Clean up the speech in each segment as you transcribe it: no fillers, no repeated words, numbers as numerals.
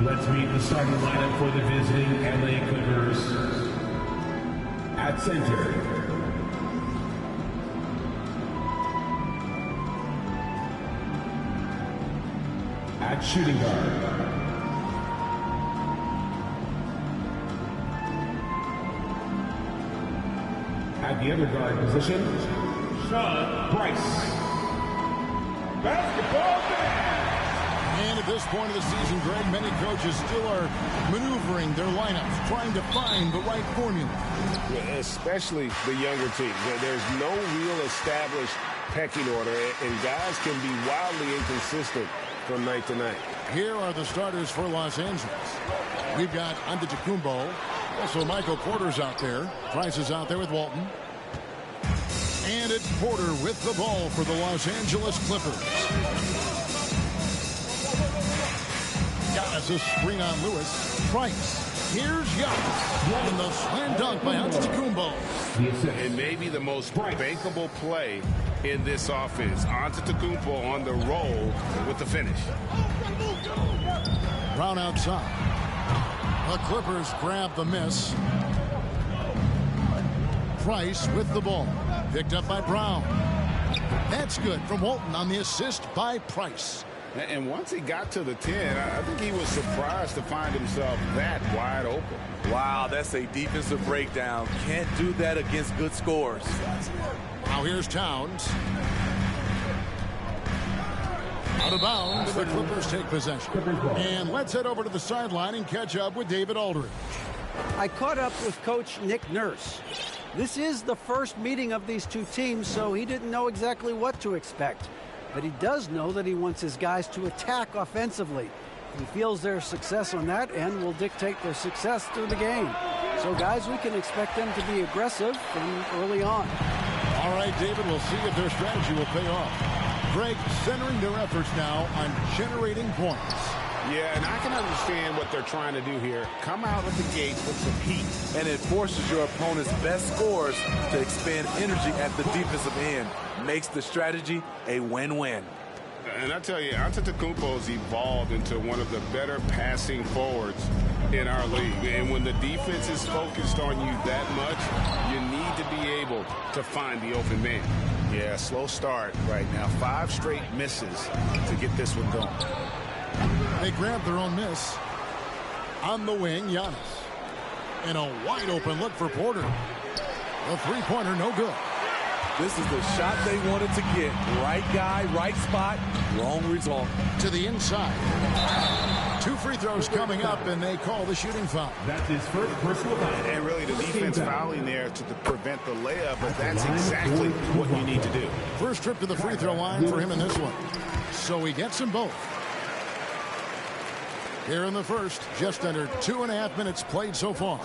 Let's meet the starting lineup for the visiting LA Clippers. At center, at shooting guard, at the other guard position, Sean Price. Basketball fans! And at this point of the season, Greg, many coaches still are maneuvering their lineups, trying to find the right formula. Yeah, especially the younger teams. There's no real established pecking order, and guys can be wildly inconsistent from night to night. Here are the starters for Los Angeles. We've got Antetokounmpo. Also, Michael Porter's out there. Price is out there with Walton. And it's Porter with the ball for the Los Angeles Clippers. Giannis, a screen on Lewis. Price. Here's Giannis. And the slam dunk by Antetokounmpo. And maybe the most bankable play in this offense. Antetokounmpo on the roll with the finish. Brown outside. The Clippers grab the miss. Price with the ball. Picked up by Brown. That's good from Walton on the assist by Price. And once he got to the 10, I think he was surprised to find himself that wide open. Wow, that's a defensive breakdown. Can't do that against good scores. Now here's Towns. Out of bounds, the Clippers take possession. And let's head over to the sideline and catch up with David Aldridge. I caught up with Coach Nick Nurse. This is the first meeting of these two teams, so he didn't know exactly what to expect. But he does know that he wants his guys to attack offensively. He feels their success on that end will dictate their success through the game. So, guys, we can expect them to be aggressive from early on. All right, David, we'll see if their strategy will pay off. Greg centering their efforts now on generating points. Yeah, and I can understand what they're trying to do here. Come out of the gate with some heat. And it forces your opponent's best scorers to expend energy at the defensive end. Makes the strategy a win-win. And I tell you, Antetokounmpo's evolved into one of the better passing forwards in our league. And when the defense is focused on you that much, you need to be able to find the open man. Yeah, slow start right now. 5 straight misses to get this one going. They grab their own miss. On the wing, Giannis. And a wide open look for Porter. The three-pointer, no good. This is the shot they wanted to get. Right guy, right spot, wrong result. To the inside. 2 free throws coming up, and they call the shooting foul. That's his first personal foul. And really the defense fouling there to prevent the layup, but that's exactly what you need to do. First trip to the free throw line for him in this one. So he gets them both. Here in the first, just under 2.5 minutes played so far.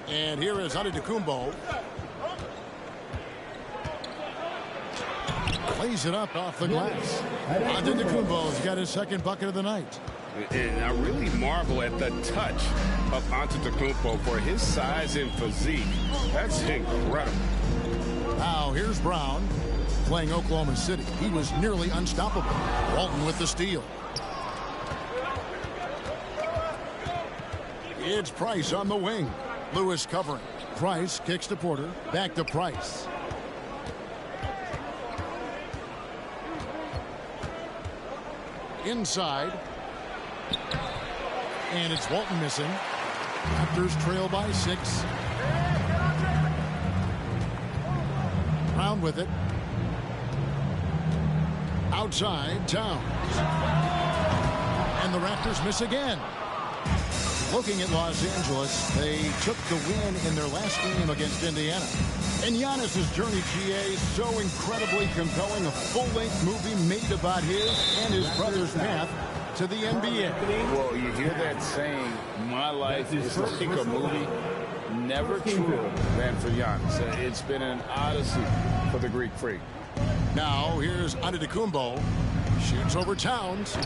And here is Antetokounmpo. Plays it up off the glass. Antetokounmpo's got his second bucket of the night. And I really marvel at the touch of Antetokounmpo for his size and physique. That's incredible. Now here's Brown playing Oklahoma City. He was nearly unstoppable. Walton with the steal. It's Price on the wing. Lewis covering. Price kicks to Porter. Back to Price. Inside. And it's Walton missing. Raptors trail by 6. Brown with it. Outside, Towns. And the Raptors miss again. Looking at Los Angeles, they took the win in their last game against Indiana. And Giannis' journey, GA, so incredibly compelling. A full-length movie made about his and his brother's path to the NBA. Well, you hear that saying, my life is like a movie. Never truer than for Giannis. It's been an odyssey for the Greek freak. Now, here's Antetokounmpo. Shoots over Towns.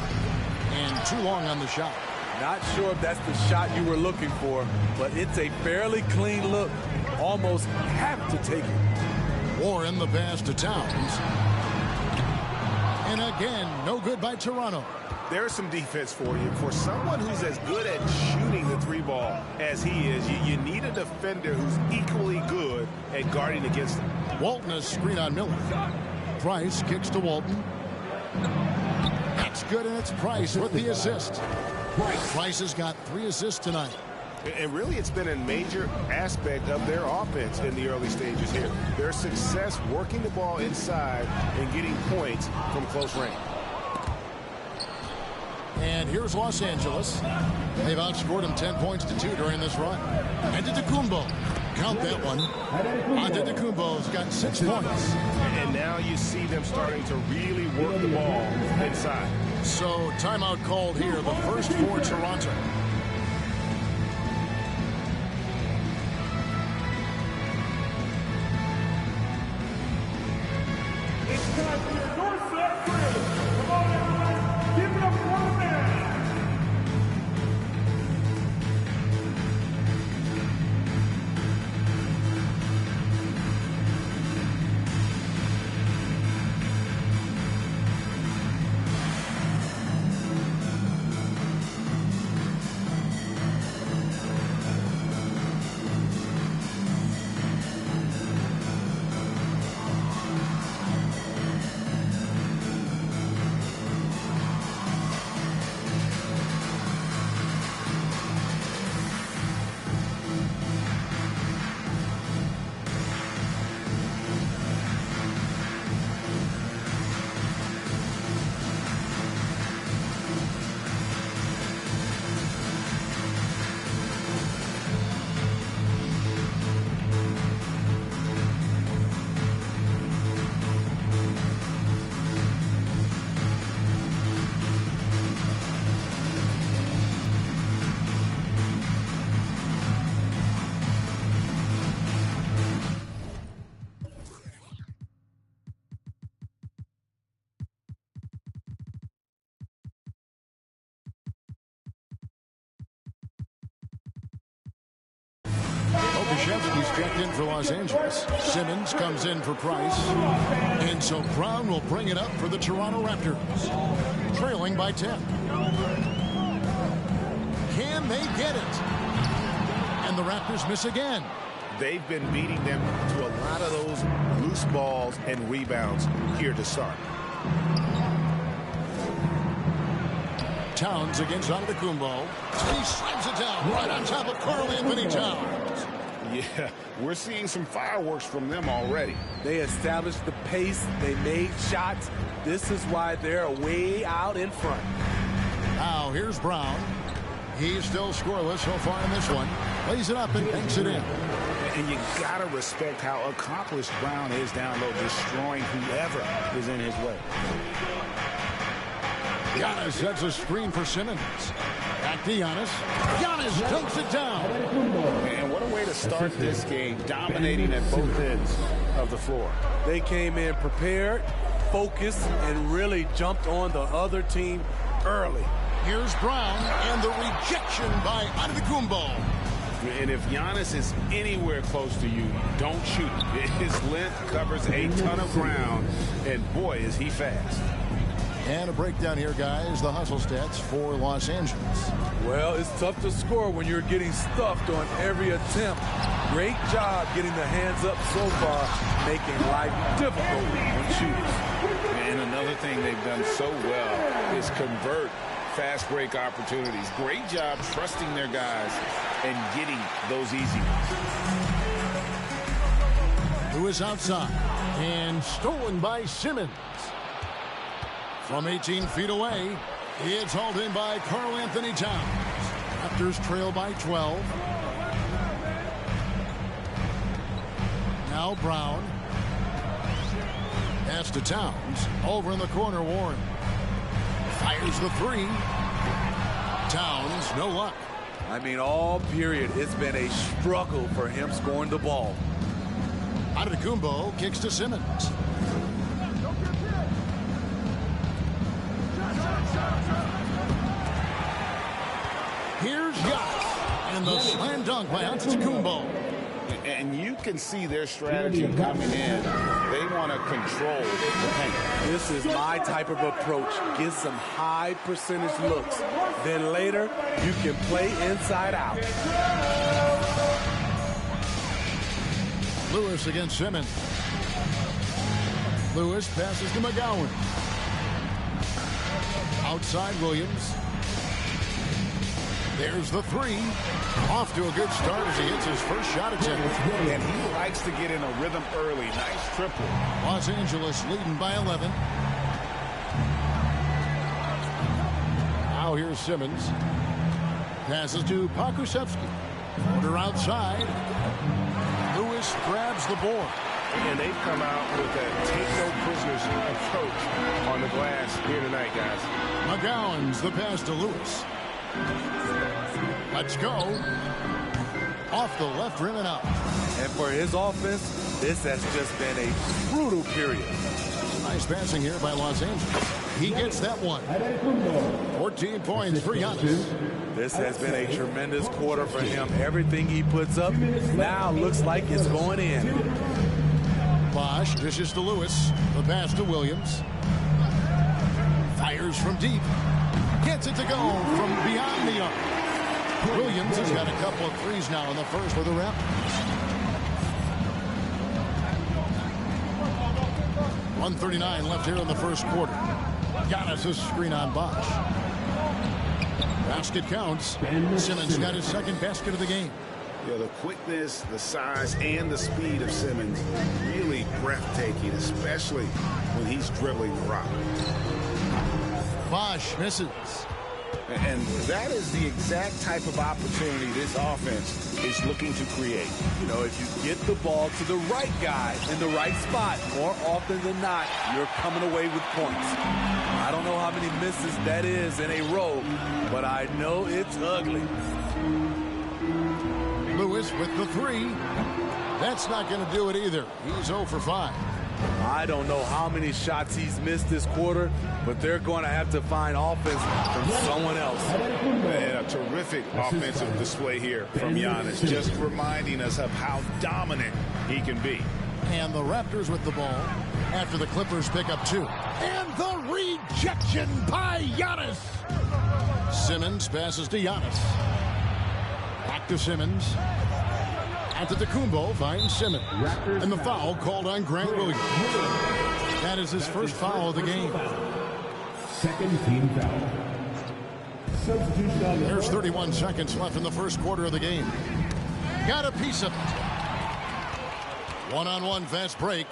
And too long on the shot. Not sure if that's the shot you were looking for, but it's a fairly clean look. Almost have to take it. Warren the pass to Towns. And again, no good by Toronto. There's some defense for you. For someone who's as good at shooting the three ball as he is, you need a defender who's equally good at guarding against him. Walton has screen on Miller. Price kicks to Walton. That's good, and it's Price with the assist. Price has got 3 assists tonight. And really, it's been a major aspect of their offense in the early stages here. Their success working the ball inside and getting points from close range. And here's Los Angeles. They've outscored them 10 points to 2 during this run. Antetokounmpo. Count that one. Antetokounmpo's got 6 points. And now you see them starting to really work the ball inside. So timeout called here, the first for Toronto. It's time for your doorstep drill. Come on, everyone. Give it up for the man. Okashevsky's checked in for Los Angeles. Simmons comes in for Price. And so Brown will bring it up for the Toronto Raptors. Trailing by 10. Can they get it? And the Raptors miss again. They've been beating them to a lot of those loose balls and rebounds here to start. Towns against Antetokounmpo. He slams it down right on top of Karl-Anthony Towns. Yeah, we're seeing some fireworks from them already. They established the pace. They made shots. This is why they're way out in front. Now here's Brown. He's still scoreless so far in this one. Lays it up and banks it in. And you got to respect how accomplished Brown is down low, destroying whoever is in his way. Giannis sets a screen for Simmons. Back to Giannis. Giannis dunks it down. And what a way to start this game, dominating at both ends of the floor. They came in prepared, focused, and really jumped on the other team early. Here's Brown and the rejection by Antetokounmpo. And if Giannis is anywhere close to you, don't shoot. His length covers a ton of ground, and boy, is he fast. And a breakdown here, guys. The hustle stats for Los Angeles. Well, it's tough to score when you're getting stuffed on every attempt. Great job getting the hands up so far, making life difficult on shooters. And another thing they've done so well is convert fast break opportunities. Great job trusting their guys and getting those easy ones. Who is outside and stolen by Simmons. From 18 feet away, it's hauled in by Karl-Anthony Towns. Raptors trail by 12. Now Brown. Pass to Towns. Over in the corner, Warren. Fires the three. Towns, no luck. I mean, all period, it's been a struggle for him scoring the ball. Antetokounmpo kicks to Simmons. Here's Giannis. And the slam dunk by Antetokounmpo. And you can see their strategy coming in. They want to control the paint. This is my type of approach. Get some high percentage looks. Then later, you can play inside out. Lewis against Simmons. Lewis passes to McGowan. Outside Williams. There's the three. Off to a good start as he hits his first shot attempt. And he likes to get in a rhythm early. Nice triple. Los Angeles leading by 11. Now here's Simmons. Passes to Pokusevski. Order outside. Lewis grabs the board. And they've come out with a take-no-prisoners approach on the glass here tonight, guys. McGowan's the pass to Lewis. Let's go. Off the left rim and out. And for his offense, this has just been a brutal period. Nice passing here by Los Angeles. He gets that one. 14 points for Giannis. This has been a tremendous quarter for him. Everything he puts up now looks like it's going in. Bosh dishes to Lewis. The pass to Williams. Fires from deep. Gets it to go from beyond the arc. Williams has got a couple of threes now in the first for the Raptors. 1:39 left here in the first quarter. Giannis' screen on Bosh. Basket counts. Simmons got his second basket of the game. Yeah, the quickness, the size, and the speed of Simmons really breathtaking, especially when he's dribbling the rock. Bosh misses. And that is the exact type of opportunity this offense is looking to create. You know, if you get the ball to the right guy in the right spot, more often than not, you're coming away with points. I don't know how many misses that is in a row, but I know it's ugly. Lewis with the three. That's not going to do it either. He's 0 for 5. I don't know how many shots he's missed this quarter, but they're going to have to find offense from someone else. And a terrific offensive display here from Giannis, just reminding us of how dominant he can be. And the Raptors with the ball after the Clippers pick up 2. And the rejection by Giannis. Simmons passes to Giannis. Back to Simmons. Antetokounmpo finds Simmons. And the foul called on Grant Williams. That is his first foul of the game. Second team foul. Substitution on the There's 31 seconds left in the first quarter of the game. Got a piece of it. One-on-one fast break.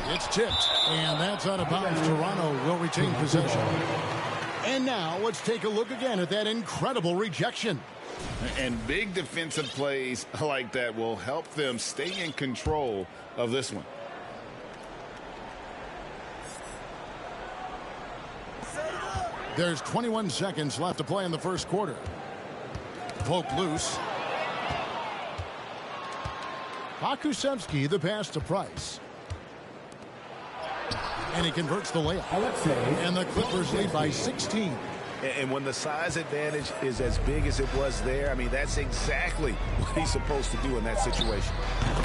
It's tipped, and that's out of bounds. Toronto will retain possession. And now let's take a look again at that incredible rejection. And big defensive plays like that will help them stay in control of this one. There's 21 seconds left to play in the first quarter. Poke loose. Pokusevski the pass to Price. And he converts the layup. And the Clippers lead by 16. And when the size advantage is as big as it was there, I mean, that's exactly what he's supposed to do in that situation.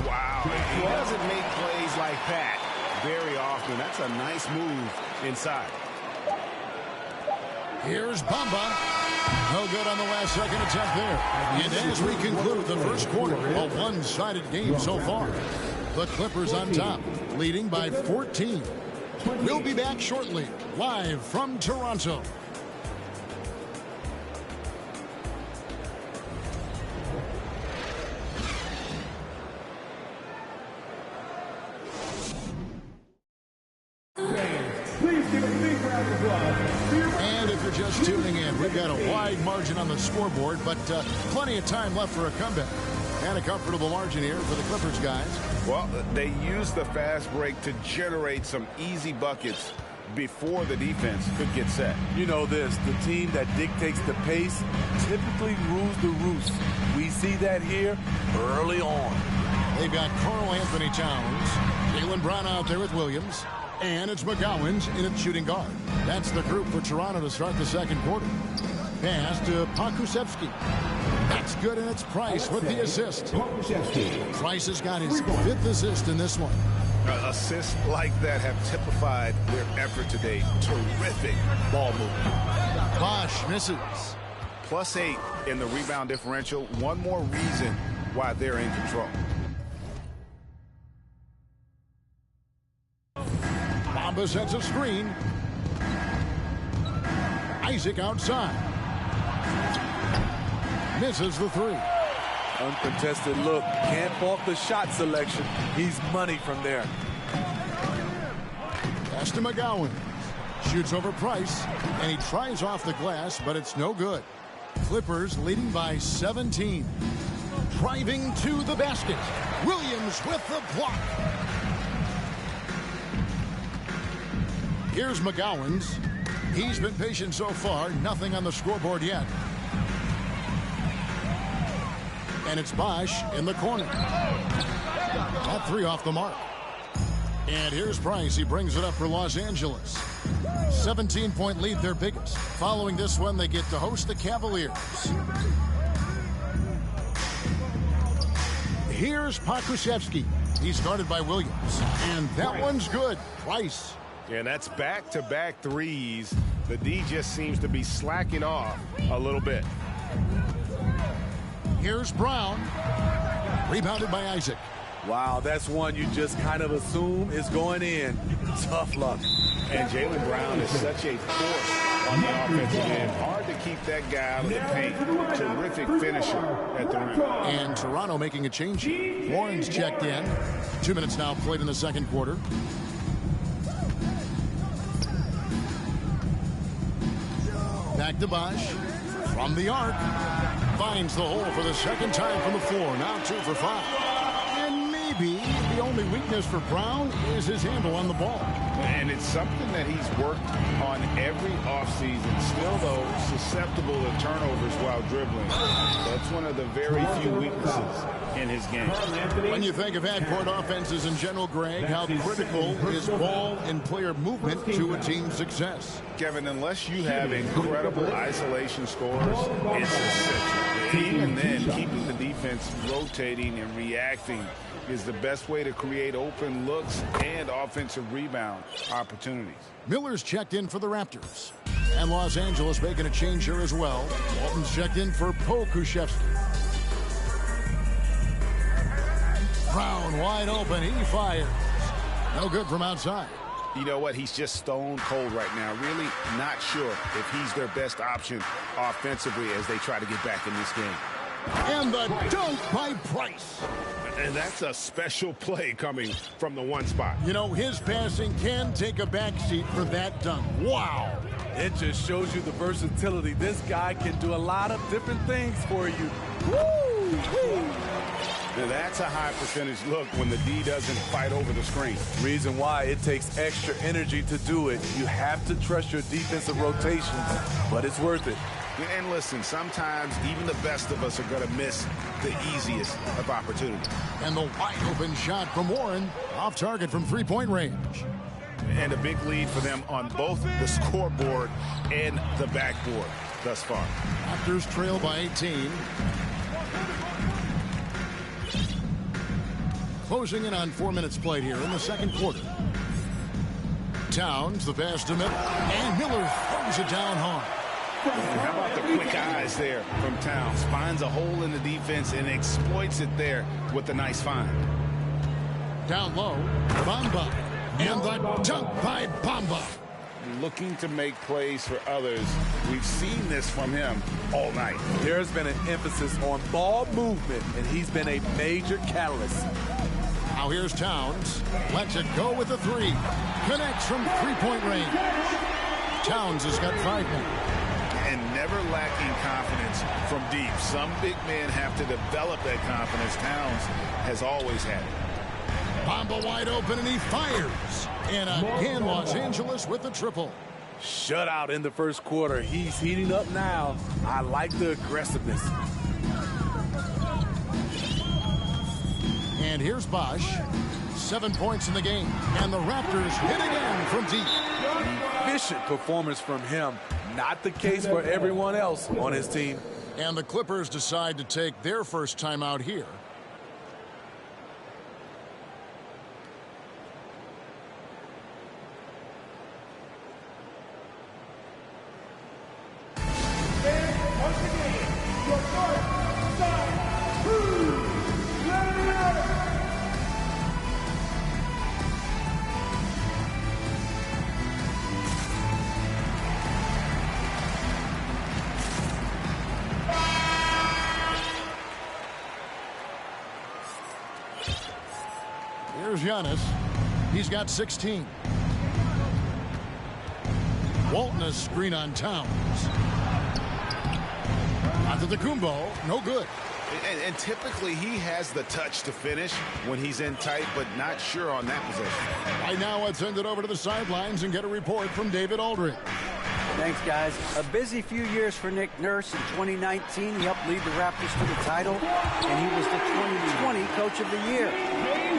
Wow. He doesn't make plays like that very often. That's a nice move inside. Here's Bamba. No good on the last second attempt there. And as we conclude the first quarter, a one-sided game so far. The Clippers on top, leading by 14. We'll be back shortly, live from Toronto. And if you're just tuning in, we've got a wide margin on the scoreboard, but plenty of time left for a comeback. And a comfortable margin here for the Clippers guys. Well, they used the fast break to generate some easy buckets before the defense could get set. You know this, the team that dictates the pace typically rules the roost. We see that here early on. They've got Karl Anthony Towns, Jaylen Brown out there with Williams, and it's McGowan's in at shooting guard. That's the group for Toronto to start the second quarter. Pass to Pokusevski. Back It's good, and it's Price with the assist. Price has got his 5th assist in this one. Assists like that have typified their effort today. Terrific ball movement. Bosch misses. +8 in the rebound differential. One more reason why they're in control. Bamba sets a screen. Isaac outside. Misses the 3. Uncontested look. Can't fault the shot selection. He's money from there. Pass to McGowan. Shoots over Price, and he tries off the glass, but it's no good. Clippers leading by 17. Driving to the basket. Williams with the block. Here's McGowan's. He's been patient so far. Nothing on the scoreboard yet. And it's Bosch in the corner. That 3 off the mark. And here's Price. He brings it up for Los Angeles. 17-point lead, their biggest. Following this one, they get to host the Cavaliers. Here's Pokusevski. He's guarded by Williams. And that one's good. Price. And that's back-to-back threes. The D just seems to be slacking off a little bit. Here's Brown. Rebounded by Isaac. Wow, that's one you just kind of assume is going in. Tough luck. And Jaylen Brown is such a force on the offensive end. Hard to keep that guy out of the paint. Terrific finisher at the rim. And Toronto making a change. Warren's checked in. 2 minutes now played in the second quarter. Back to Bosch. From the arc. Finds the hole for the second time from the floor. Now 2 for 5. And maybe the only weakness for Brown is his handle on the ball. And it's something that he's worked on every offseason. Still, though, susceptible to turnovers while dribbling. That's one of the very few weaknesses in his game. When you think of half-court offenses in general, Greg, how critical is ball and player movement to a team's success? Kevin, unless you have incredible isolation scores, it's essential. Even then, keeping the defense rotating and reacting is the best way to create open looks and offensive rebound opportunities. Miller's checked in for the Raptors. And Los Angeles making a change here as well. Walton's checked in for Pokusevski. Brown wide open. He fires. No good from outside. You know what? He's just stone cold right now. Really not sure if he's their best option offensively as they try to get back in this game. And the dunk by Price. And that's a special play coming from the one spot. You know, his passing can take a backseat for that dunk. Wow. It just shows you the versatility. This guy can do a lot of different things for you. Woo! Now that's a high percentage look when the D doesn't fight over the screen. Reason why it takes extra energy to do it. You have to trust your defensive rotations, but it's worth it. And listen, sometimes even the best of us are going to miss the easiest of opportunities. And the wide open shot from Warren off target from three-point range. And a big lead for them on both the scoreboard and the backboard thus far. Raptors trail by 18. Closing in on 4 minutes played here in the second quarter. Towns, the pass to Miller, and Miller throws it down hard. And how about the quick eyes there from Towns? Finds a hole in the defense and exploits it there with a nice find. Down low, Bamba, and the dunk by Bamba. Looking to make plays for others. We've seen this from him all night. There's been an emphasis on ball movement, and he's been a major catalyst. Now here's Towns. Lets it go with the three. Connects from three-point range. Towns has got 5 points. And never lacking confidence from deep. Some big men have to develop that confidence. Towns has always had it. Bamba wide open, and he fires. And again, Los Angeles with the triple. Shutout in the first quarter. He's heating up now. I like the aggressiveness. And here's Bosch. 7 points in the game. And the Raptors hit again from deep. Efficient performance from him. Not the case for everyone else on his team. And the Clippers decide to take their first time out here. Once again, your first time to Leonard. Here's Giannis. He's got 16. Walton a screen on Towns. Antetokounmpo, no good. And typically he has the touch to finish when he's in tight, but not sure on that possession. Right now, let's send it over to the sidelines and get a report from David Aldridge. Thanks, guys. A busy few years for Nick Nurse. In 2019, he helped lead the Raptors to the title, and he was the 2020 Coach of the Year.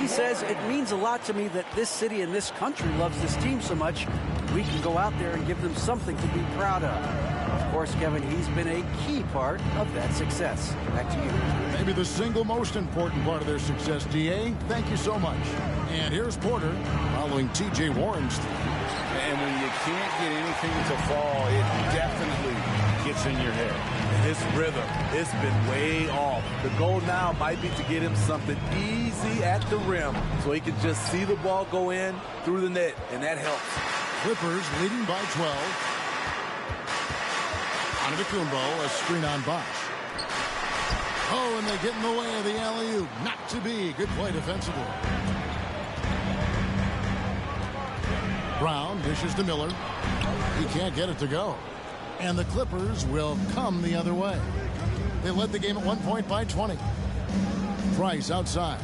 He says, it means a lot to me that this city and this country loves this team so much. We can go out there and give them something to be proud of. Of course, Kevin, he's been a key part of that success. Back to you. Maybe the single most important part of their success, D.A. Thank you so much. And here's Porter following T.J. Warren's. And when you can't get anything to fall, it definitely gets in your head. And his rhythm, it's been way off. The goal now might be to get him something easy at the rim so he can just see the ball go in through the net, and that helps. Clippers leading by 12. Antetokounmpo, a screen on Bosch. Oh, and they get in the way of the alley-oop. Not to be. Good play defensively. Brown dishes to Miller. He can't get it to go. And the Clippers will come the other way. They led the game at 1 point by 20. Price outside.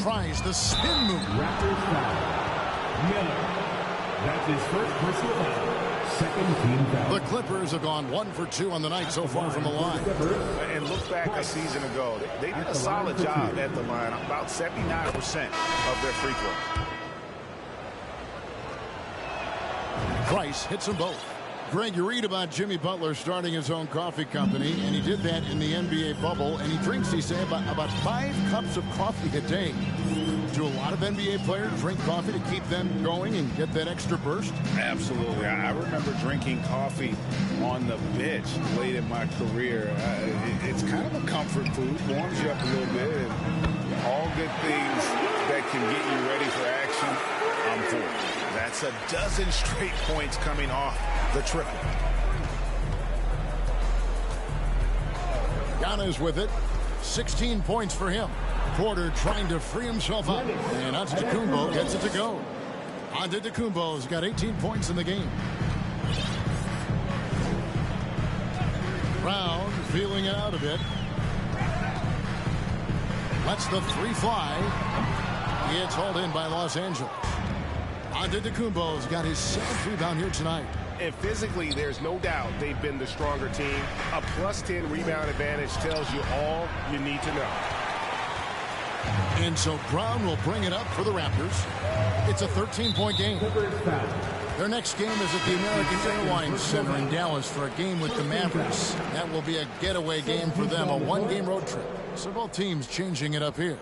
Tries the spin move. Raptors foul. Miller. That's his first personal foul. Second team foul. The Clippers have gone 1 for 2 on the night so far from the line. And look back a season ago. They did a solid job at the line. About 79% of their free throw. Price hits them both. Greg, you read about Jimmy Butler starting his own coffee company, and he did that in the NBA bubble, and he drinks, he said, about 5 cups of coffee a day. Do a lot of NBA players drink coffee to keep them going and get that extra burst? Absolutely. I remember drinking coffee on the bench late in my career. It's kind of a comfort food, warms you up a little bit, and all good things that can get you ready for action, I'm for it. That's a dozen straight points coming off the triple. Giannis with it. 16 points for him. Porter trying to free himself up. And Antetokounmpo gets it to go. Antetokounmpo's got 18 points in the game. Brown feeling it out a bit. Lets the 3 fly. It's hauled in by Los Angeles. Antetokounmpo's got his 7th rebound here tonight. And physically, there's no doubt they've been the stronger team. A +10 rebound advantage tells you all you need to know. And so Brown will bring it up for the Raptors. It's a 13-point game. Their next game is at the American Airlines Center in Dallas for a game with the Mavericks. That will be a getaway game for them, a 1-game road trip. So both teams changing it up here.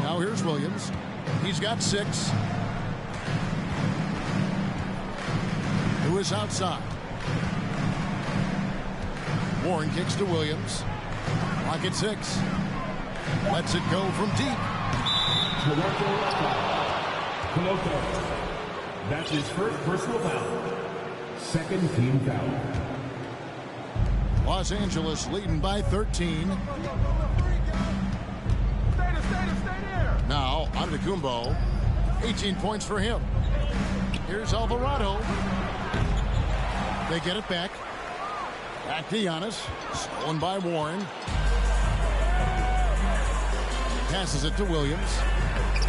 Now here's Williams. He's got 6. Who is outside. Warren kicks to Williams. Clock at 6. Lets it go from deep. Toronto. That's his first personal foul. Second team foul. Los Angeles leading by 13. Now, Antetokounmpo. 18 points for him. Here's Alvarado. They get it back. Back to Giannis. Stolen by Warren. Passes it to Williams.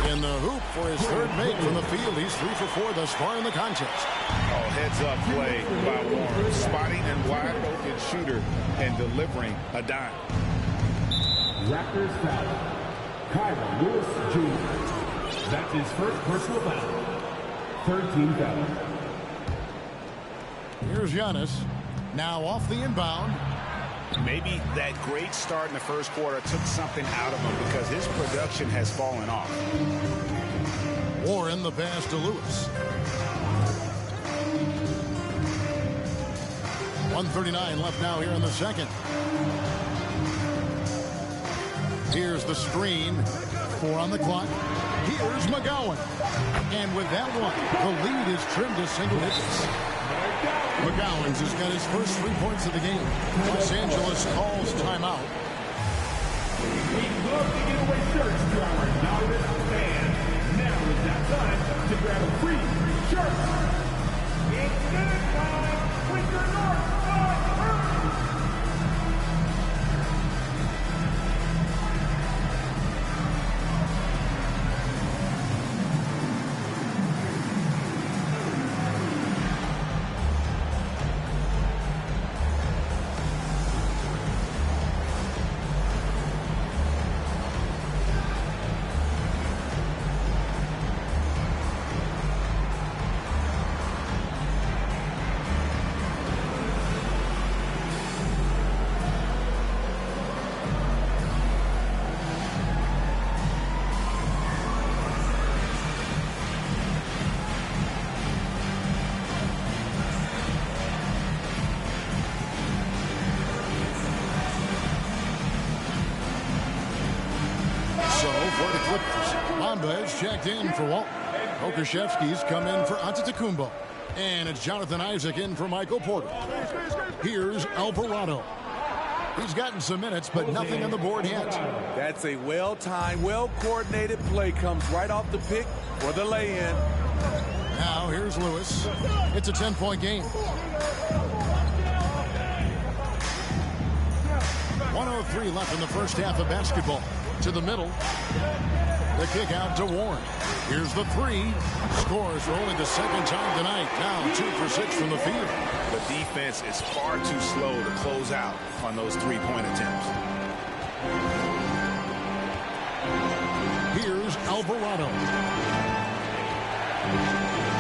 In the hoop for his third make from the field. He's 3 for 4 thus far in the contest. Oh, heads-up play by Warren. Spotting a wide-open shooter and delivering a dime. Raptors foul. Kyra Lewis Jr. That's his first personal foul. Third team foul. Here's Giannis. Now off the inbound. Maybe that great start in the first quarter took something out of him because his production has fallen off. Warren the pass to Lewis. 1:39 left now here in the second. Here's the screen. 4 on the clock. Here's McGowan. And with that one, the lead is trimmed to single digits. McGowan's has got his first 3 points of the game. Los Angeles calls timeout. We love to give away shirts to our Nautilus fans. Now is that time to grab a free shirt. It's dinner time with your North Side Hurricane. Bamba is checked in for Walton. Okashevsky's come in for Antetokounmpo. And it's Jonathan Isaac in for Michael Porter. Here's Alvarado. He's gotten some minutes, but nothing on the board yet. That's a well-timed, well-coordinated play. Comes right off the pick for the lay-in. Now here's Lewis. It's a 10-point game. 1:03 left in the first half of basketball. To the middle. The kick out to Warren. Here's the 3. Scores for only the second time tonight. Now 2 for 6 from the field. The defense is far too slow to close out on those 3-point attempts. Here's Alvarado.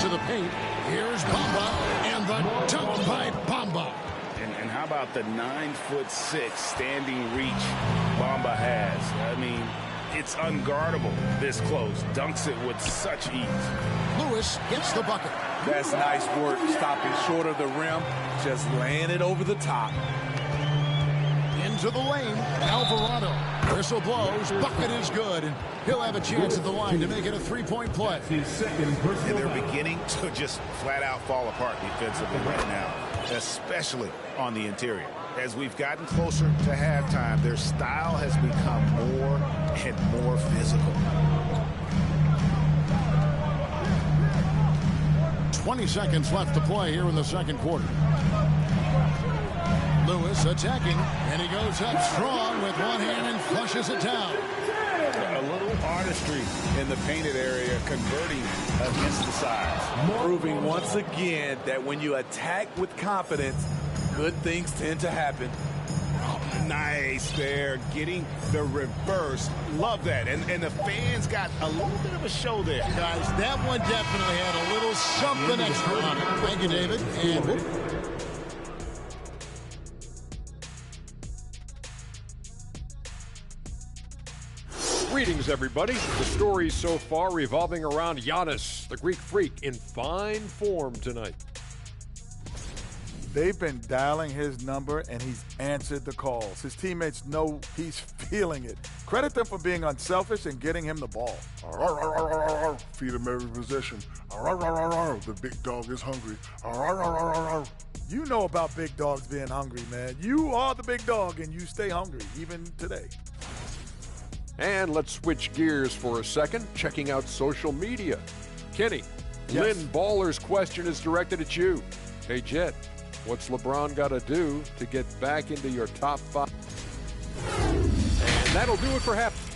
To the paint. Here's Bamba. And the dunk by Bamba. And how about the 9'6" standing reach Bamba has? I mean, it's unguardable this close. Dunks it with such ease. Lewis gets the bucket. That's nice work, stopping short of the rim, just laying it over the top. Into the lane, Alvarado. Whistle blows, bucket is good, and he'll have a chance at the line to make it a 3-point play. His second personal And they're foul. beginning to just flat out fall apart defensively right now, especially on the interior. As we've gotten closer to halftime, their style has become more and more physical. 20 seconds left to play here in the second quarter. Lewis attacking, and he goes up strong with one hand and flushes it down. A little artistry in the painted area, converting against the size. Proving once again that when you attack with confidence, good things tend to happen. Nice there, getting the reverse. Love that. And the fans got a little bit of a show there. Guys, that one definitely had a little something extra on it. Thank you, David. And Greetings, everybody. The stories so far revolving around Giannis, the Greek freak, in fine form tonight. They've been dialing his number, and he's answered the calls. His teammates know he's feeling it. Credit them for being unselfish and getting him the ball. Feed him every possession. The big dog is hungry. You know about big dogs being hungry, man. You are the big dog, and you stay hungry, even today. And let's switch gears for a second, checking out social media. Kenny, Yes. Lynn Baller's question is directed at you. Hey, Jet, what's LeBron got to do to get back into your top 5? And that'll do it for half.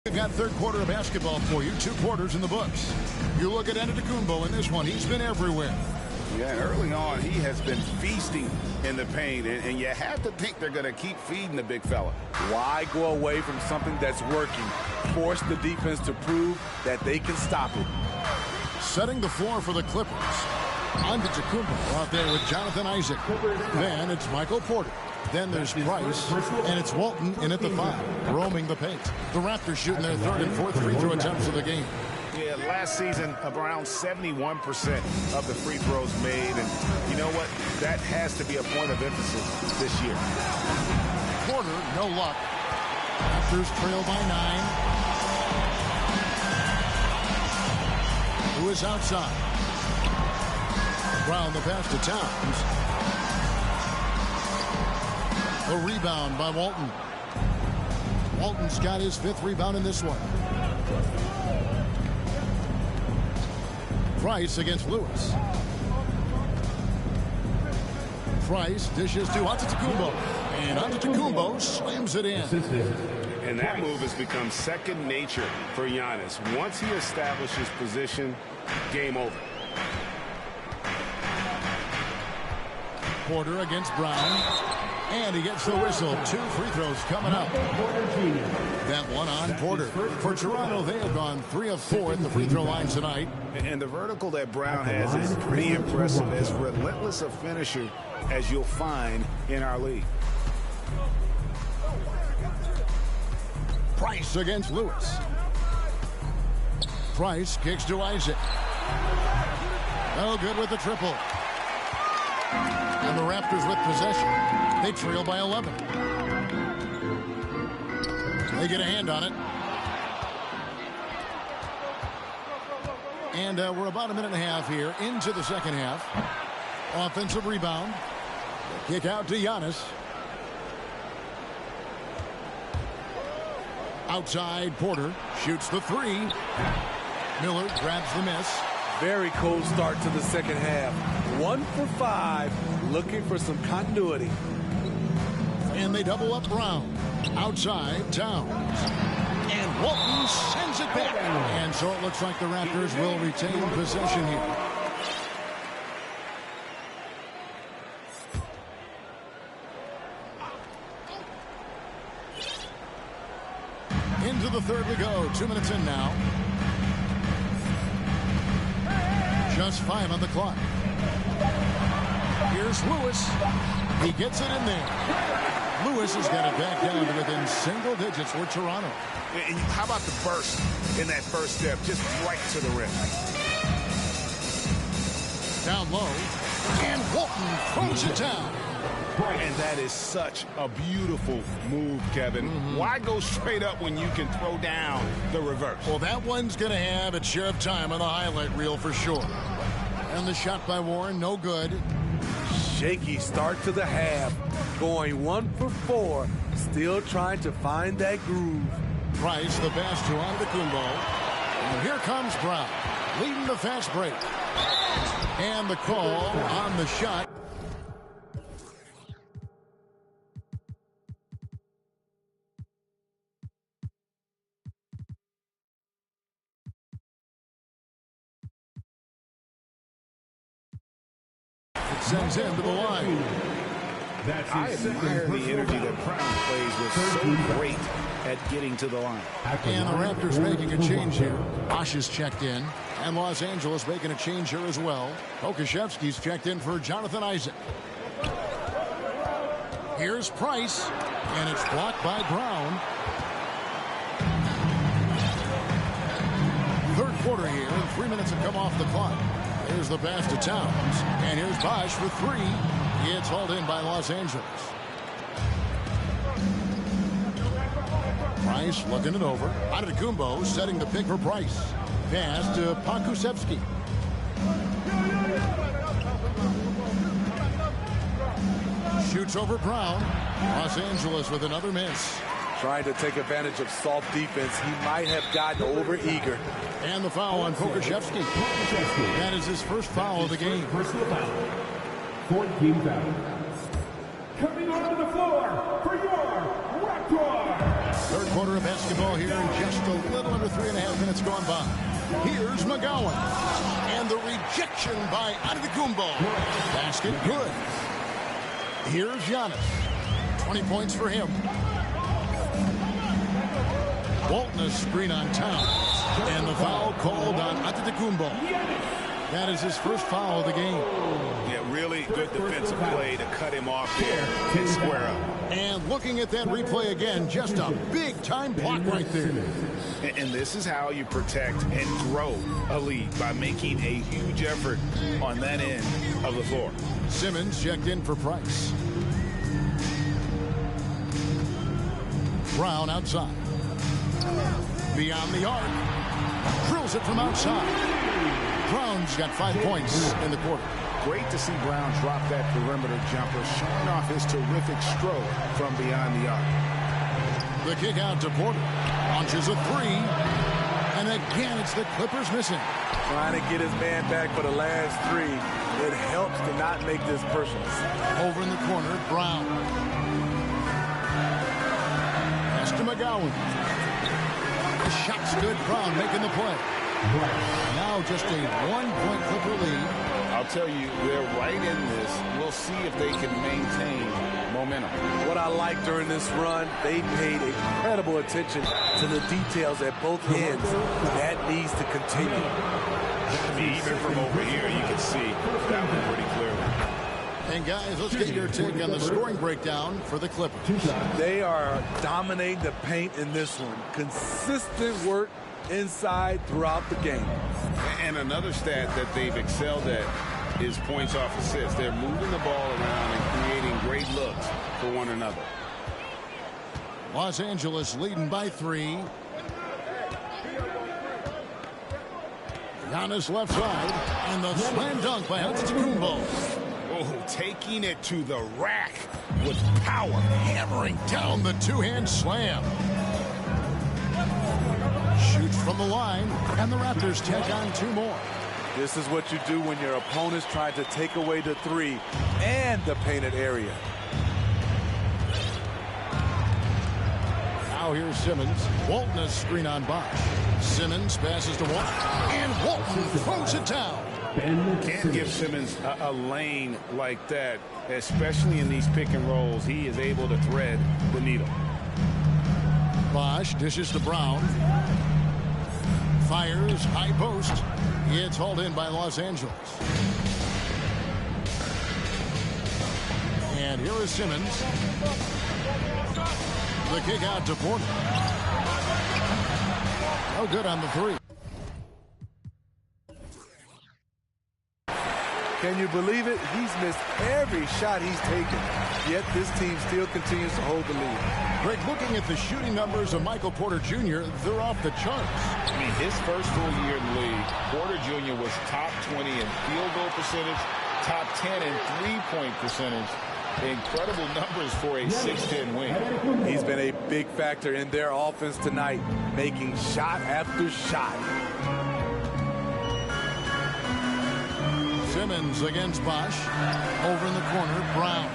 We've got third quarter of basketball for you. 2 quarters in the books. You look at Antetokounmpo in this one. He's been everywhere. Yeah, and early on, he has been feasting in the paint, and you have to think they're going to keep feeding the big fella. Why go away from something that's working? Force the defense to prove that they can stop it. Setting the floor for the Clippers. Antetokounmpo out there with Jonathan Isaac. Then it's Michael Porter. Then there's Price, and it's Walton in at the 5, roaming the paint. The Raptors shooting their 3rd and 4th free throw attempts of the game. Yeah, last season, around 71% of the free throws made, and you know what? That has to be a point of emphasis this year. Porter, no luck. Raptors trail by 9. Who is outside? Brown, the pass to Towns. A rebound by Walton. Walton's got his 5th rebound in this one. Price against Lewis. Price dishes to Antetokounmpo. And Antetokounmpo slams it in. And that move has become second nature for Giannis. Once he establishes position, game over. Porter against Brown. And he gets the whistle. 2 free throws coming up. That one on Porter. For Toronto, they have gone 3 of 4 at the free throw line tonight. And the vertical that Brown has is pretty impressive. As relentless a finisher as you'll find in our league. Price against Lewis. Price kicks to Isaac. No good with the triple. And the Raptors with possession. They trail by 11. They get a hand on it. And we're about a minute and a half here into the second half. Offensive rebound. Kick out to Giannis. Outside, Porter shoots the 3. Miller grabs the miss. Very cold start to the second half. 1 for 5, looking for some continuity. And they double up Brown. Outside, Towns. And Walton sends it back. And so it looks like the Raptors will retain possession here. Into the third we go. 2 minutes in now. Just 5 on the clock. Here's Lewis. He gets it in there. Lewis has got it back down to within single digits for Toronto. And how about the burst in that first step? Just right to the rim. Down low. And Walton throws it down. And that is such a beautiful move, Kevin. Why go straight up when you can throw down the reverse? Well, that one's going to have its share of time on the highlight reel for sure. And the shot by Warren, no good. Shaky start to the half. Going 1 for 4. Still trying to find that groove. Price, the pass to Antetokounmpo. And here comes Brown, leading the fast break. And the call on the shot. Sends him to the line. I admire the energy that Brown plays with. So great at getting to the line. And the Raptors making a change here. Bosh is checked in. And Los Angeles making a change here as well. Pokusevski's checked in for Jonathan Isaac. Here's Price. And it's blocked by Brown. Third quarter here. And 3 minutes have come off the clock. Here's the pass to Towns. And here's Bosh for 3. It's hauled in by Los Angeles. Price looking it over. Antetokounmpo setting the pick for Price. Pass to Pokusevski. Shoots over Brown. Los Angeles with another miss. Trying to take advantage of soft defense. He might have gotten over eager. And the foul on Pokusevski. That is his first foul of the game. Personal foul. 14 foul. Coming onto the floor for your Raptors. Third quarter of basketball here in just a little under 3.5 minutes gone by. Here's McGowan. And the rejection by Antetokounmpo. Basket good. Here's Giannis. 20 points for him. Walton a screen on Towns. And the foul called on Antetokounmpo. That is his first foul of the game. Yeah, really good defensive play to cut him off there and square up. And looking at that replay again, just a big-time block right there. And this is how you protect and grow a lead, by making a huge effort on that end of the floor. Simmons checked in for Price. Brown outside. Beyond the arc. Drills it from outside. Brown's got 5 points in the quarter. Great to see Brown drop that perimeter jumper, showing off his terrific stroke from beyond the arc. The kick out to Porter. Launches a three. And again, it's the Clippers missing. Trying to get his man back for the last three. It helps to not make this personal. Over in the corner, Brown. Pass to McGowan. The shot's good. Brown making the play. Now just a 1-point Clipper lead. I'll tell you, they're right in this. We'll see if they can maintain momentum. What I like during this run, they paid incredible attention to the details at both ends. That needs to continue. I mean, even from over here, you can see that one pretty clearly. And guys, let's get your take on the scoring breakdown for the Clippers. They are dominating the paint in this one. Consistent work inside throughout the game. And another stat that they've excelled at is points off assists. They're moving the ball around and creating great looks for one another. Los Angeles leading by 3. Giannis left side, and the slam dunk by Antetokounmpo. Oh, taking it to the rack with power. Hammering down the two-hand slam. Shoots from the line, and the Raptors take on 2 more. This is what you do when your opponent's trying to take away the three and the painted area. Now here's Simmons. Walton a screen on Bosch. Simmons passes to Walton, and Walton throws it down. Can't give Simmons a lane like that, especially in these pick and rolls. He is able to thread the needle. Bosch dishes to Brown. Fires, high post. It's hauled in by Los Angeles. And here is Simmons. The kick out to Porter. No good on the three. Can you believe it? He's missed every shot he's taken. Yet this team still continues to hold the lead. Greg, looking at the shooting numbers of Michael Porter Jr., they're off the charts. I mean, his first full year in the league, Porter Jr. was top 20 in field goal percentage, top 10 in three-point percentage. Incredible numbers for a 6'10" wing. He's been a big factor in their offense tonight, making shot after shot. Simmons against Bosch. Over in the corner, Brown.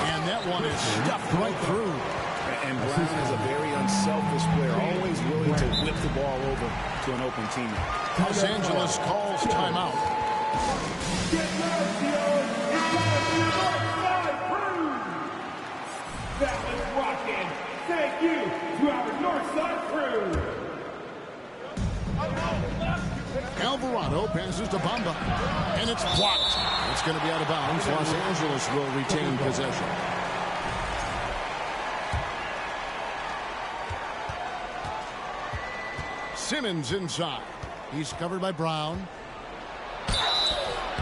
And that one is stuffed right through. And Brown is a very unselfish player, always willing to whip the ball over to an open teammate. Los Angeles calls timeout. Get ready, Dion. It's time for your Northside crew. That was rocking. Thank you to our Northside crew. Alvarado passes to Bamba, and it's blocked. It's going to be out of bounds. Los Angeles will retain possession. Simmons inside. He's covered by Brown.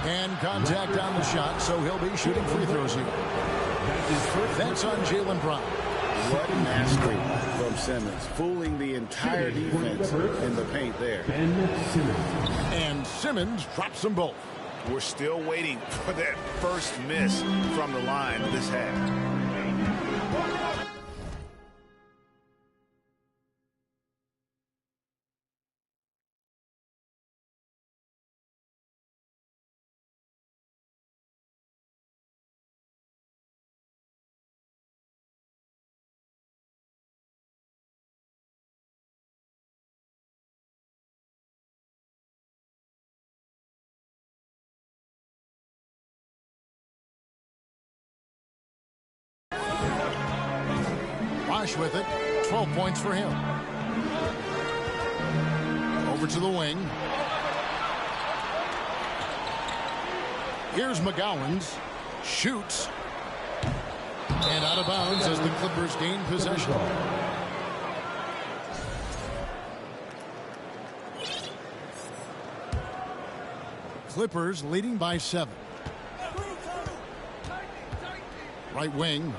And contact on the shot, so he'll be shooting free throws here. That's on Jaylen Brown. What mastery from Simmons, fooling the entire defense in the paint there. And Simmons drops them both. We're still waiting for that first miss from the line this half. Bosh with it. 12 points for him. Over to the wing. Here's McGowens. Shoots. And out of bounds as the Clippers gain possession. Clippers leading by 7. Right wing.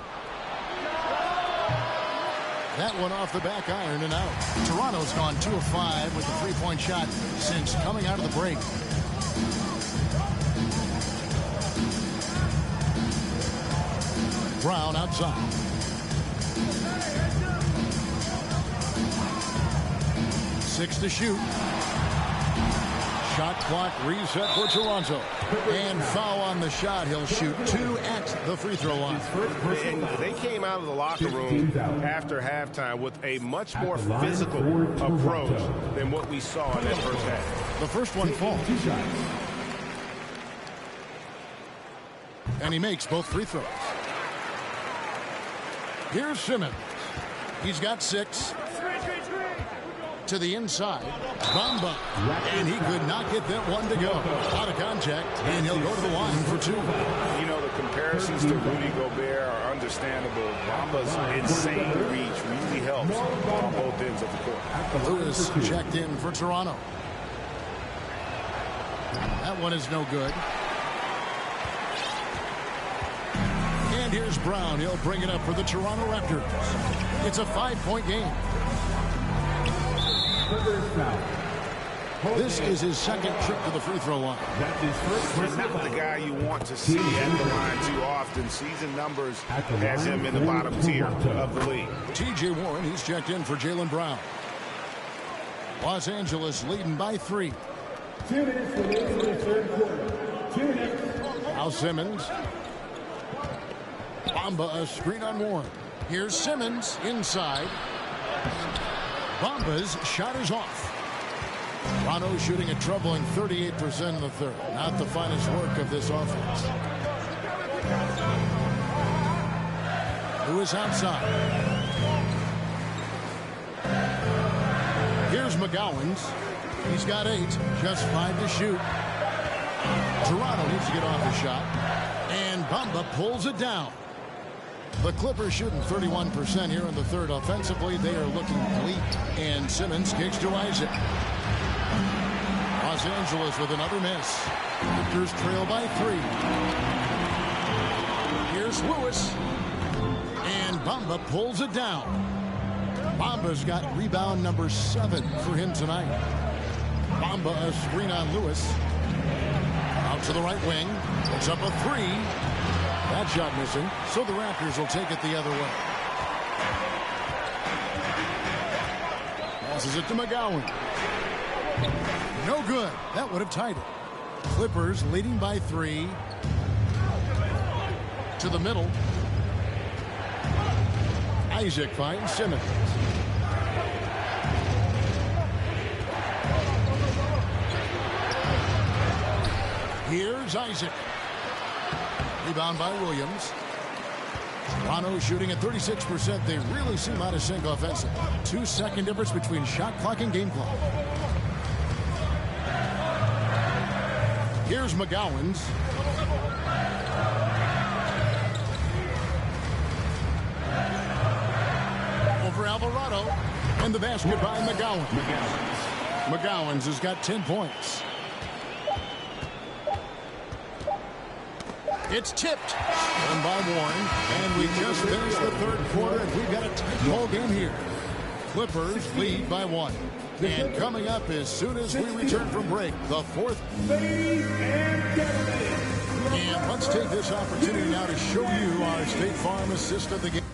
That one off the back iron and out. Toronto's gone 2 of 5 with the three-point shot since coming out of the break. Brown outside. Six to shoot. Shot clock reset for Toronto. And foul on the shot. He'll shoot 2 at the free throw line. And they came out of the locker room after halftime with a much more physical approach than what we saw in that first half. The first one falls. And he makes both free throws. Here's Simmons. He's got 6. To the inside. Bamba. And he could not get that one to go. Out of contact. And he'll go to the line for 2. You know, the comparisons to Rudy Gobert are understandable. Bamba's insane reach really helps on both ends of the court. Lewis checked in for Toronto. That one is no good. And here's Brown. He'll bring it up for the Toronto Raptors. It's a 5-point game. This is his second trip to the free throw line. He's not the guy you want to see at the line too often. Season numbers has him in the bottom tier of the league. T.J. Warren, he's checked in for Jaylen Brown. Los Angeles leading by 3. 2 minutes remaining in the third quarter. 2 minutes. Now Simmons. Bamba a screen on Warren. Here's Simmons inside. Bamba's shot is off. Toronto shooting a troubling 38% in the third. Not the finest work of this offense. Lewis outside. Here's McGowens. He's got 8. Just 5 to shoot. Toronto needs to get off the shot. And Bamba pulls it down. The Clippers shooting 31% here in the third. Offensively, they are looking bleak. And Simmons kicks to Isaac. Los Angeles with another miss. Clippers trail by 3. Here's Lewis. And Bamba pulls it down. Bamba's got rebound number 7 for him tonight. Bamba a screen on Lewis. Out to the right wing. Puts up a 3. That shot missing, so the Raptors will take it the other way. Passes it to McGowan. No good. That would have tied it. Clippers leading by 3. To the middle. Isaac finds Simmons. Here's Isaac. Rebound by Williams. Toronto shooting at 36%. They really seem out of sync offensively. 2-second difference between shot clock and game clock. Here's McGowens. Over Alvarado. And the basket by McGowens. McGowens has got 10 points. It's tipped. Done by Warren. And we just finished the third quarter, and we've got a tight ball game here. Clippers lead by 1. And coming up as soon as we return from break, the fourth. And let's take this opportunity now to show you our State Farm assist of the game.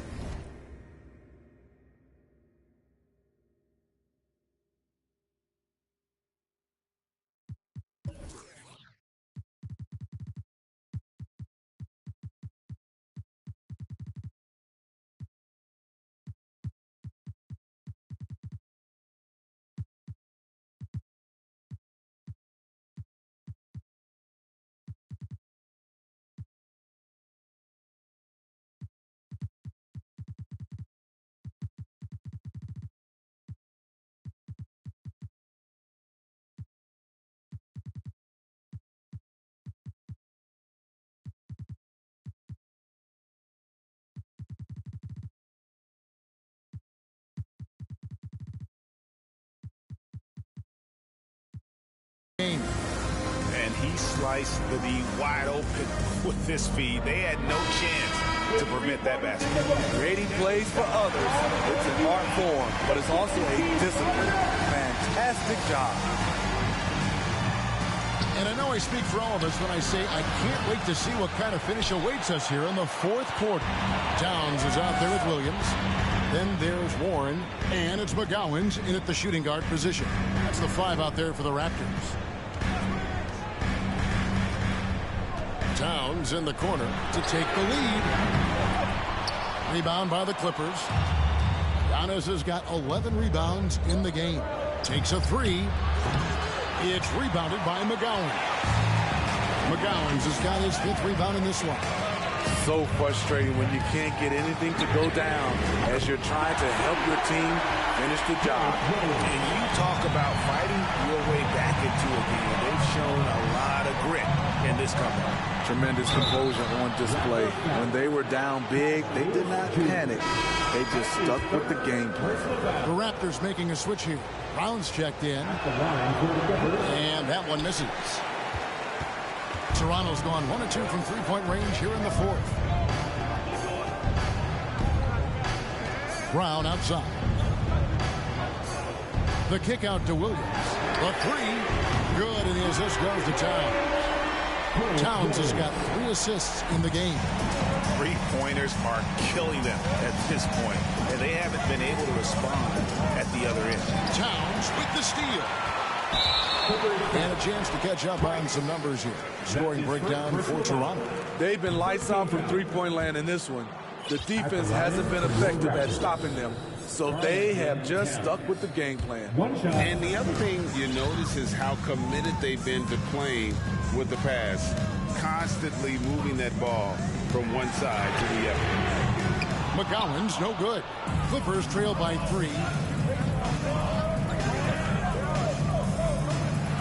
sliced the wide open with this feed. They had no chance to prevent that basket. Creating plays for others. It's an art form, but it's also a discipline. Fantastic job. And I know I speak for all of us when I say I can't wait to see what kind of finish awaits us here in the fourth quarter. Towns is out there with Williams. Then there's Warren, and it's McGowan's in at the shooting guard position. That's the 5 out there for the Raptors. Towns in the corner to take the lead. Rebound by the Clippers. Giannis has got 11 rebounds in the game. Takes a 3. It's rebounded by McGowan. McGowan's has got his 5th rebound in this one. So frustrating when you can't get anything to go down as you're trying to help your team finish the job. And you talk about fighting your way back into a game. They've shown a lot of grit in this comeback. Tremendous composure on display. When they were down big, they did not panic. They just stuck with the game plan. The Raptors making a switch here. Brown's checked in. And that one misses. Toronto's gone 1 of 2 from three-point range here in the fourth. Brown outside. The kick out to Williams. The 3. Good, and the assist goes to Towns. Towns has got 3 assists in the game. 3-pointers are killing them at this point, and they haven't been able to respond at the other end. Towns with the steal. And a chance to catch up on some numbers here. Scoring breakdown for Toronto. They've been lights out from three-point land in this one. The defense hasn't been effective at stopping them, so they have just stuck with the game plan. And the other thing you notice is how committed they've been to playing with the pass, constantly moving that ball from one side to the other. McGowan's no good. Clippers trail by 3.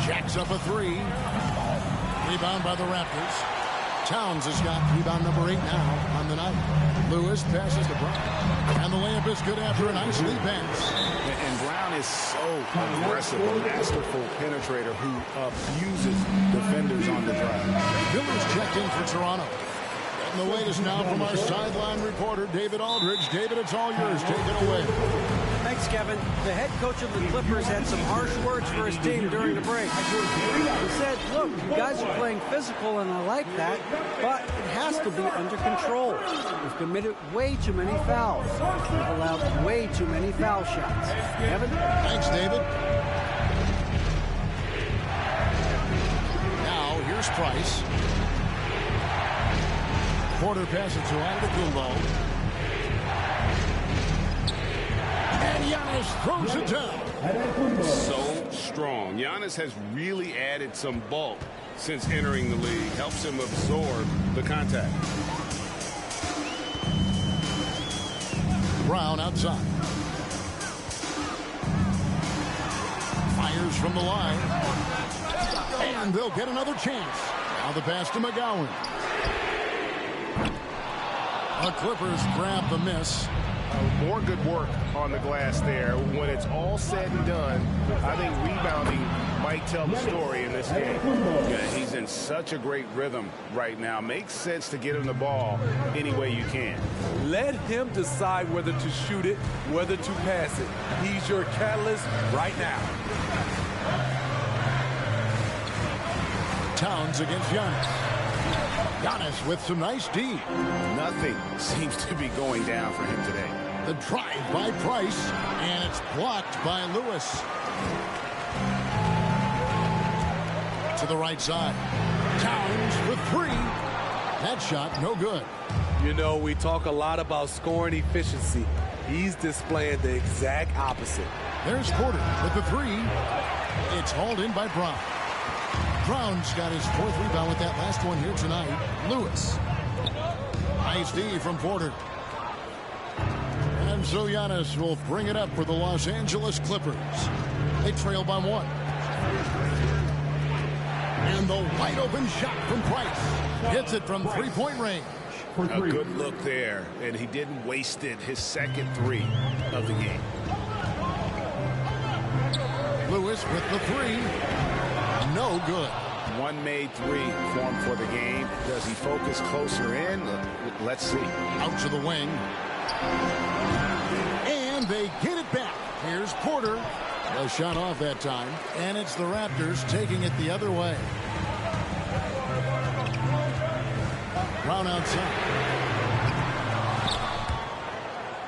Jacks up a 3. Rebound by the Raptors. Towns has got rebound number 8 now on the night. Lewis passes to Brown. And the layup is good after a nice lead pass. And Brown is so aggressive, a masterful penetrator who abuses defenders on the drive. Miller's checked in for Toronto. And the latest now from our sideline reporter, David Aldridge. David, it's all yours. Take it away. Thanks, Kevin. The head coach of the Clippers had some harsh words for his team during the break. He said, look, you guys are playing physical, and I like that, but it has to be under control. We've committed way too many fouls. We've allowed way too many foul shots. Kevin? Thanks, David. Now, here's Price. Porter passes to Antetokounmpo. And Giannis throws it down. So strong. Giannis has really added some bulk since entering the league. Helps him absorb the contact. Brown outside. Fires from the line. And they'll get another chance. Now the pass to McGowan. The Clippers grab the miss. More good work on the glass there. When it's all said and done, I think rebounding might tell the story in this game. Yeah, he's in such a great rhythm right now. Makes sense to get him the ball any way you can. Let him decide whether to shoot it, whether to pass it. He's your catalyst right now. Towns against Giannis. Giannis with some nice D. Nothing seems to be going down for him today. The drive by Price, and it's blocked by Lewis. To the right side. Towns with 3. That shot, no good. You know, we talk a lot about scoring efficiency. He's displaying the exact opposite. There's Porter with the 3. It's hauled in by Brown. Brown's got his 4th rebound with that last one here tonight. Lewis. Nice D from Porter. And so Giannis will bring it up for the Los Angeles Clippers. They trail by 1. And the wide open shot from Price. Hits it from 3-point range. A good look there, and he didn't waste it. His second 3 of the game. Lewis with the 3. No good. one made three for him for the game. Does he focus closer in? Let's see. Out to the wing. And they get it back. Here's Porter. No shot off that time. And it's the Raptors taking it the other way. Brown outside.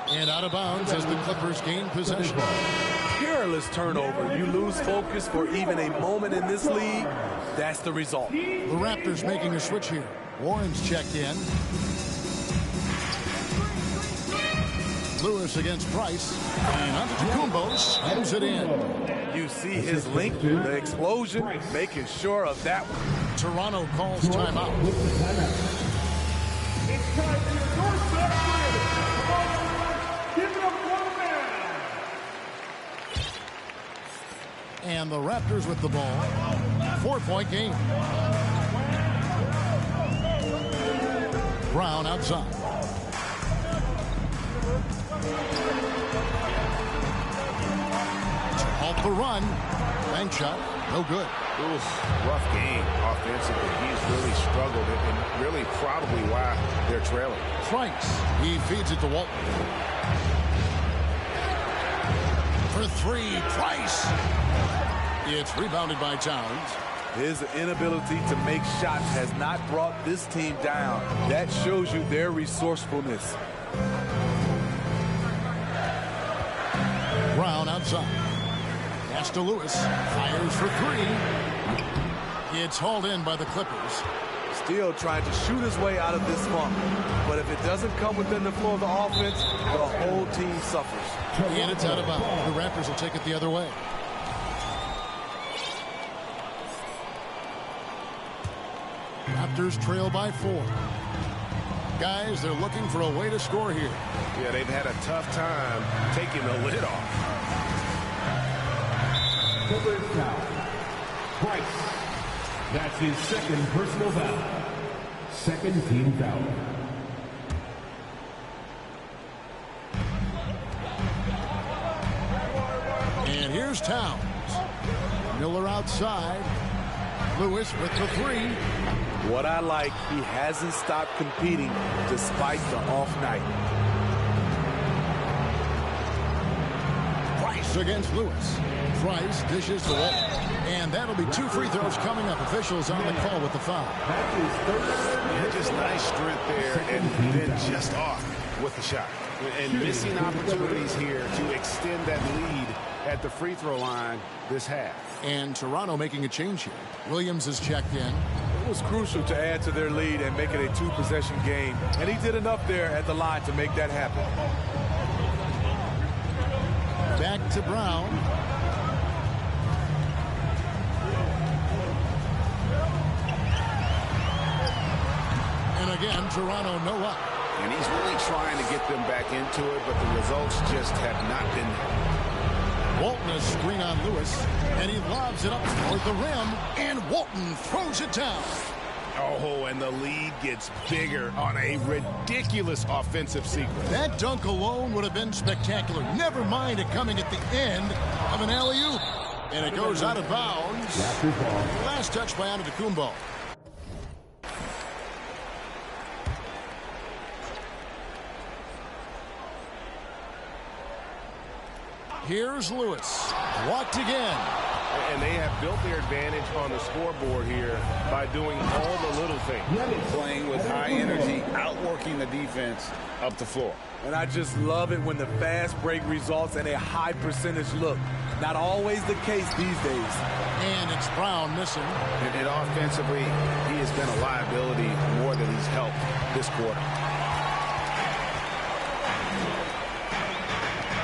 And out of bounds as the Clippers gain possession. Careless turnover. You lose focus for even a moment in this league. That's the result. The Raptors making a switch here. Warren's checked in. Lewis against Price. And Antetokounmpo slams it in. You see his length, the explosion, making sure of that one. Toronto calls timeout. It's time for your Northside Raiders. Give it up one man. And the Raptors with the ball. 4-point game. Brown outside. To halt the run. Bank shot. No good. Rough game offensively. He's really struggled and really probably why they're trailing. Price. He feeds it to Walton. For three, Price. It's rebounded by Towns. His inability to make shots has not brought this team down. That shows you their resourcefulness. Brown outside. Pass to Lewis. Fires for three. It's hauled in by the Clippers. Still trying to shoot his way out of this funk. But if it doesn't come within the flow of the offense, the whole team suffers. And it's out of bounds. The Raptors will take it the other way. Raptors trail by 4. Guys, they're looking for a way to score here. Yeah, they've had a tough time taking the lid off. Clippers foul. Price. That's his second personal foul. Second team foul. And here's Towns. Miller outside. Lewis with the three. What I like, he hasn't stopped competing despite the off night. Price against Lewis. Price dishes to Walton. And that'll be 2 free throws coming up. Officials on the call with the foul. Yeah, just nice strength there and then just off with the shot. And missing opportunities here to extend that lead at the free throw line this half. And Toronto making a change here. Williams is checked in. It was crucial to add to their lead and make it a 2-possession game. And he did enough there at the line to make that happen. Back to Brown. And again, Toronto no up. And he's really trying to get them back into it, but the results just have not been there. Walton a screen on Lewis, and he lobs it up toward the rim, and Walton throws it down. Oh, and the lead gets bigger on a ridiculous offensive sequence. That dunk alone would have been spectacular. Never mind it coming at the end of an alley-oop. And it goes out of bounds. Last touch by Antetokounmpo. Here's Lewis. Walked again. And they have built their advantage on the scoreboard here by doing all the little things. Playing with high energy, outworking the defense up the floor. And I just love it when the fast break results in a high percentage look. Not always the case these days. And it's Brown missing. And offensively, he has been a liability more than he's helped this quarter.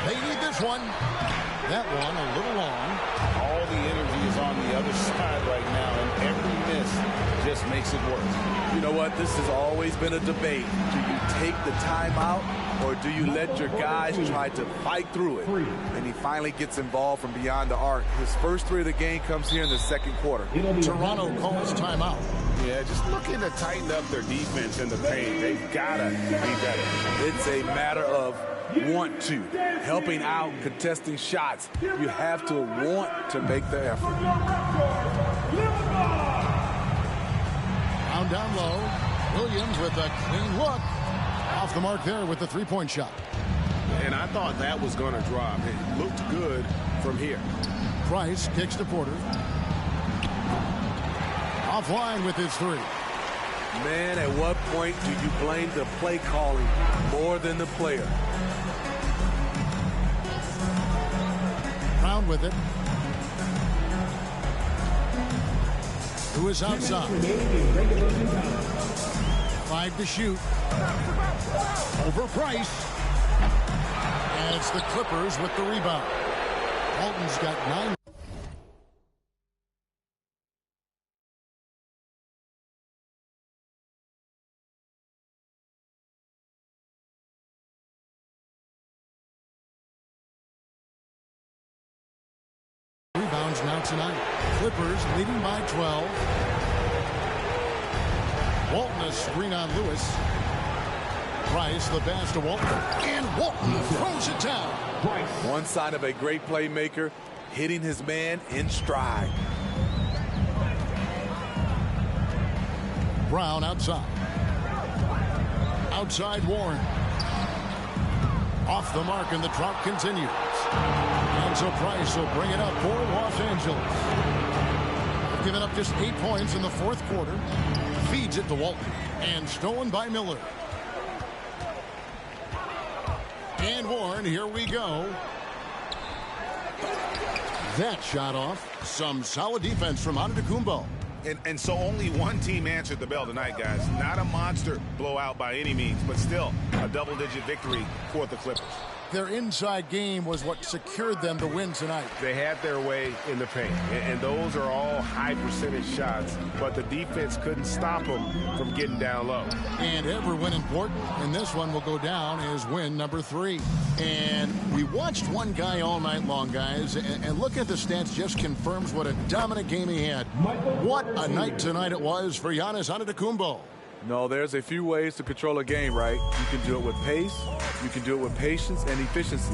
They need this one. That one a little long. All the energy is on the other side right now, and every miss just makes it worse. You know what? This has always been a debate. Do you take the timeout, or do you let your guys try to fight through it? And he finally gets involved from beyond the arc. His first 3 of the game comes here in the second quarter. Toronto calls timeout. Yeah, just looking to tighten up their defense in the paint. They've got to be better. It's a matter of want to. Helping out, contesting shots. You have to want to make the effort. Brown down low. Williams with a clean look. Off the mark there with the three-point shot. And I thought that was going to drop. It looked good from here. Price kicks to Porter. Offline with his three. Man, at what point do you blame the play calling more than the player? Brown with it. Who is outside? 5 to shoot. Over Price. And it's the Clippers with the rebound. Walton's got 9. Rebounds now tonight. Clippers leading by 12. Walton a screen on Lewis. Price the pass to Walton. And Walton throws it down. One sign of a great playmaker, hitting his man in stride. Brown outside. Outside Warren. Off the mark and the drought continues. And so Price will bring it up for Los Angeles. They've given up just 8 points in the fourth quarter. Feeds it to Walton. And stolen by Miller. And Warren, here we go. That shot off. Some solid defense from Antetokounmpo. And so only one team answered the bell tonight, guys. Not a monster blowout by any means, but still a double-digit victory for the Clippers. Their inside game was what secured them the win tonight. They had their way in the paint, and those are all high-percentage shots, but the defense couldn't stop them from getting down low. And every win important, and this one will go down as win number 3. And we watched one guy all night long, guys, and look at the stats, just confirms what a dominant game he had. What a night tonight it was for Giannis Antetokounmpo. No, there's a few ways to control a game, right? You can do it with pace, you can do it with patience and efficiency.